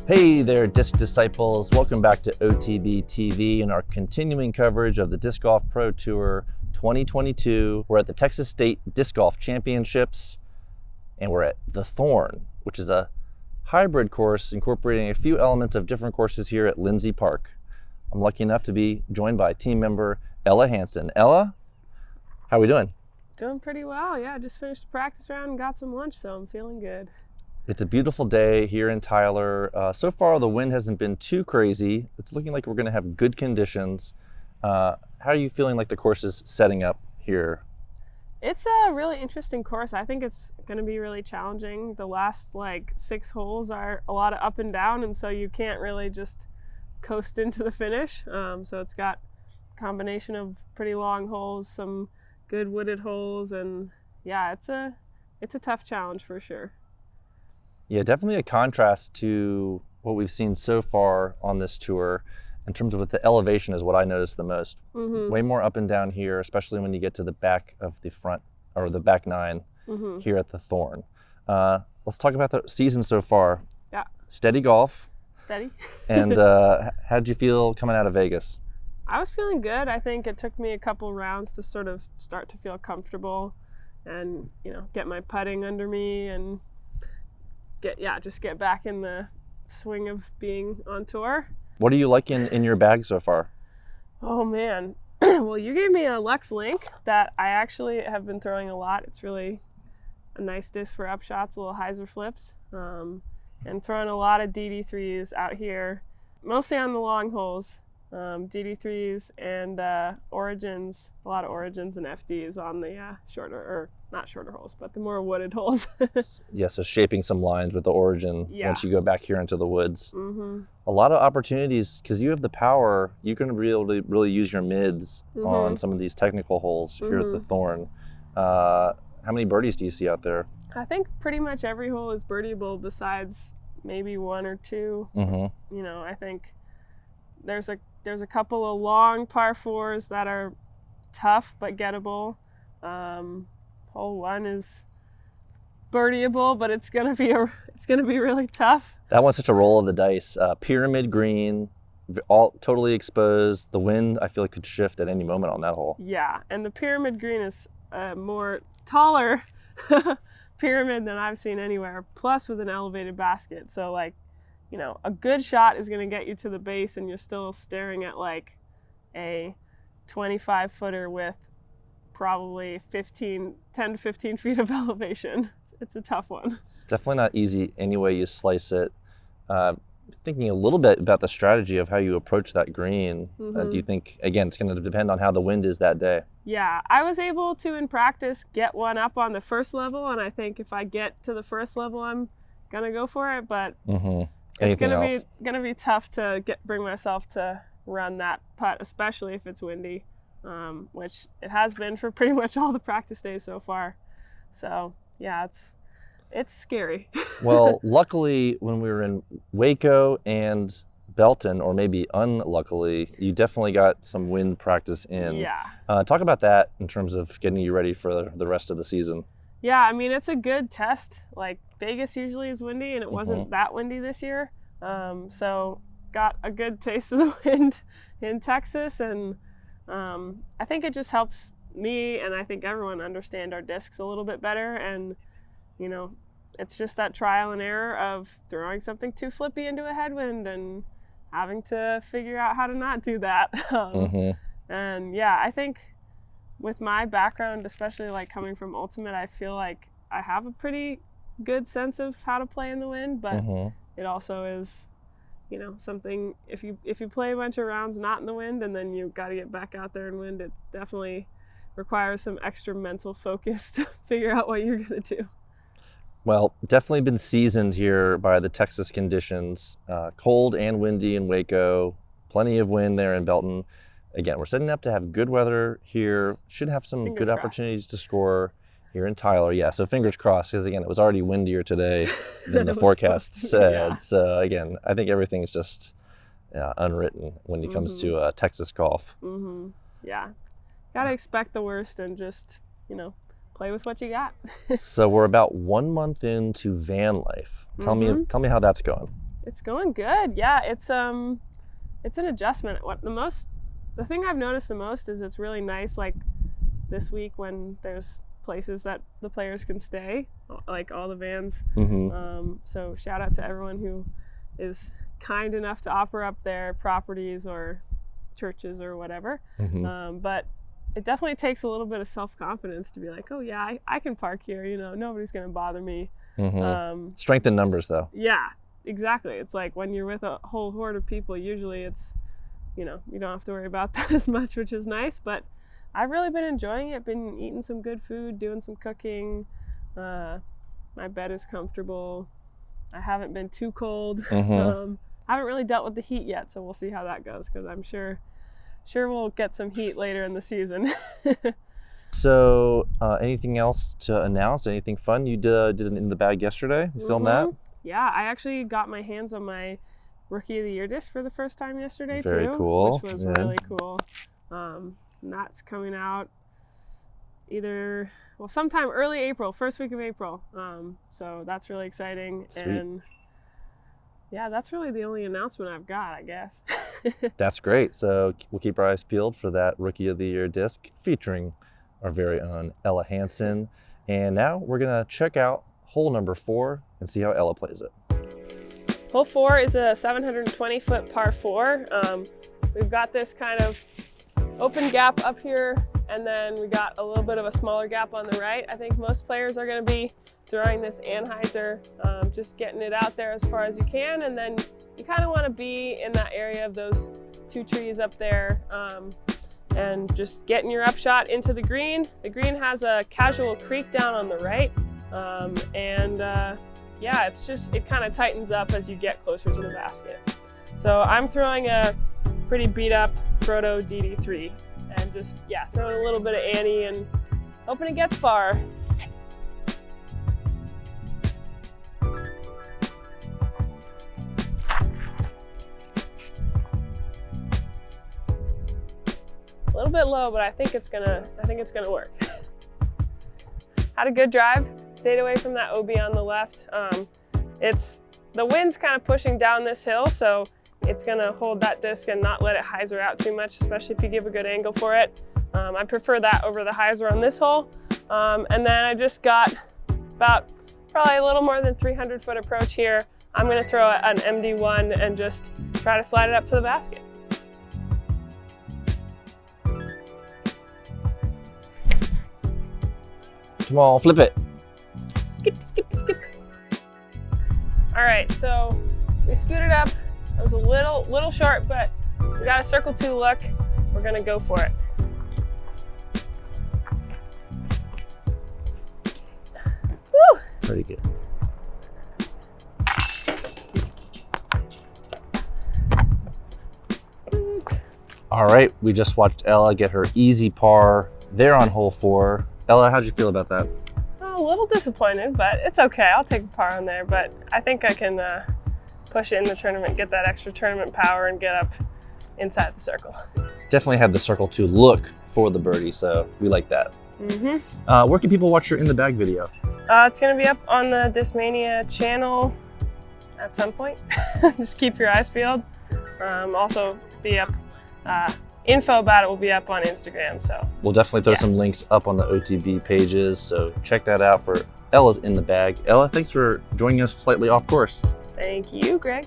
Hey there, Disc Disciples. Welcome back to OTB TV and our continuing coverage of the Disc Golf Pro Tour 2022. We're at the Texas State Disc Golf Championships, and we're at the Thorn, which is a hybrid course incorporating a few elements of different courses here at Lindsay Park. I'm lucky enough to be joined by team member Ella Hansen. Ella, how are we doing? Doing pretty well, yeah. Just finished a practice round and got some lunch, so I'm feeling good. It's a beautiful day here in Tyler. So far, the wind hasn't been too crazy. It's looking like we're going to have good conditions. How are you feeling like the course is setting up here? It's a really interesting course. I think it's going to be really challenging. The last 6 holes are a lot of up and down, and so you can't really just coast into the finish. So it's got a combination of pretty long holes, some good wooded holes, and yeah, it's a tough challenge for sure. Yeah, definitely a contrast to what we've seen so far on this tour in terms of what the elevation is what I noticed the most. Way more up and down here, especially when you get to the back of the front or the back nine here at the Thorn. Let's talk about the season so far. Yeah. Steady golf. Steady. And how'd you feel coming out of Vegas? I was feeling good. I think it took me a couple rounds to sort of start to feel comfortable and, get my putting under me and just get back in the swing of being on tour. What are you liking in your bag so far? Oh man. Well, you gave me a Lux Link that I actually have been throwing a lot. It's really a nice disc for upshots, little hyzer flips, and throwing a lot of DD3s out here, mostly on the long holes. DD3s and origins, a lot of origins and FDs on the not shorter holes, but the more wooded holes. Yeah, so shaping some lines with the origin once you go back here into the woods. A lot of opportunities, because you have the power, you can be able to really use your mids on some of these technical holes here at the Thorn. How many birdies do you see out there? I think pretty much every hole is birdieable besides maybe 1 or 2. I think there's a couple of long par 4s that are tough but gettable. Hole 1 is birdieable, but it's gonna be really tough. That one's such a roll of the dice. Pyramid green, all totally exposed. The wind, I feel like, could shift at any moment on that hole. Yeah, and the pyramid green is a more taller pyramid than I've seen anywhere, plus with an elevated basket. So a good shot is going to get you to the base and you're still staring at a 25 footer with probably 10 to 15 feet of elevation. It's a tough one. It's definitely not easy any way you slice it. Thinking a little bit about the strategy of how you approach that green. Do you think, again, it's going to depend on how the wind is that day? Yeah, I was able to, in practice, get one up on the first level, and I think if I get to the first level, I'm going to go for it, but it's gonna be tough to bring myself to run that putt, especially if it's windy, which it has been for pretty much all the practice days so far. So yeah, it's scary. Well, luckily when we were in Waco and Belton, or maybe unluckily, you definitely got some wind practice in. Yeah. Talk about that in terms of getting you ready for the rest of the season. Yeah, I mean, it's a good test. Vegas usually is windy, and it wasn't that windy this year. So got a good taste of the wind in Texas, and I think it just helps me and I think everyone understand our discs a little bit better. And, it's just that trial and error of throwing something too flippy into a headwind and having to figure out how to not do that. And yeah, I think with my background, especially coming from Ultimate, I feel like I have a pretty good sense of how to play in the wind, but it also is, something, if you play a bunch of rounds not in the wind and then you got to get back out there in wind, it definitely requires some extra mental focus to figure out what you're going to do. Well, definitely been seasoned here by the Texas conditions. Cold and windy in Waco, plenty of wind there in Belton. Again, we're setting up to have good weather here. Should have some good opportunities to score here in Tyler. Yeah, so fingers crossed, because again, it was already windier today than the forecast said. Yeah. So again, I think everything's just unwritten when it comes to Texas golf. Yeah, gotta expect the worst and just, play with what you got. So we're about 1 month into van life. Tell me how that's going. It's going good. Yeah, it's an adjustment. The thing I've noticed the most is it's really nice, like this week when there's places that the players can stay, like all the vans. So shout out to everyone who is kind enough to offer up their properties or churches or whatever. But it definitely takes a little bit of self-confidence to be like, oh yeah, I can park here, you know, nobody's gonna bother me. Strength in numbers though. Yeah, exactly. It's like when you're with a whole horde of people, usually it's, you know, you don't have to worry about that as much, which is nice. But I've really been enjoying it, been eating some good food, doing some cooking. My bed is comfortable. I haven't been too cold. I haven't really dealt with the heat yet, so we'll see how that goes, because I'm sure we'll get some heat later in the season. So anything else to announce? Anything fun? You did it in the bag yesterday? You filmed that? Yeah, I actually got my hands on my Rookie of the Year disc for the first time yesterday. Very too, cool. Which was really cool. And that's coming out sometime early April, first week of April. So that's really exciting. Sweet. And yeah, that's really the only announcement I've got, I guess. That's great. So we'll keep our eyes peeled for that Rookie of the Year disc featuring our very own Ella Hansen. And now we're gonna check out hole number 4 and see how Ella plays it. Hole 4 is a 720-foot par 4. We've got this kind of open gap up here, and then we got a little bit of a smaller gap on the right. I think most players are going to be throwing this Anheuser, just getting it out there as far as you can, and then you kind of want to be in that area of those 2 trees up there, and just getting your upshot into the green. The green has a casual creek down on the right, yeah, it kind of tightens up as you get closer to the basket. So I'm throwing a pretty beat up Proto DD3 and just, yeah, throwing a little bit of Annie and hoping it gets far. A little bit low, but I think it's gonna work. Had a good drive. Stayed away from that OB on the left. The wind's kind of pushing down this hill, so it's gonna hold that disc and not let it hyzer out too much, especially if you give a good angle for it. I prefer that over the hyzer on this hole. And then I just got about probably a little more than 300-foot approach here. I'm gonna throw an MD1 and just try to slide it up to the basket. Come on, flip it. Skip, skip, skip. All right, so we scooted up. It was a little short, but we got a circle 2 look. We're gonna go for it. Woo! Pretty good. All right, we just watched Ella get her easy par there on hole 4. Ella, how'd you feel about that? A little disappointed, but it's okay. I'll take a par on there, but I think I can push it in the tournament, get that extra tournament power, and get up inside the circle. Definitely had the circle 2 look for the birdie, so we like that. Where can people watch your In the Bag video? It's going to be up on the Discmania channel at some point. Just keep your eyes peeled. Also be up, info about it will be up on Instagram. So we'll definitely throw some links up on the OTB pages, so check that out for Ella's In the Bag. Ella, thanks for joining us slightly off course. Thank you, Greg.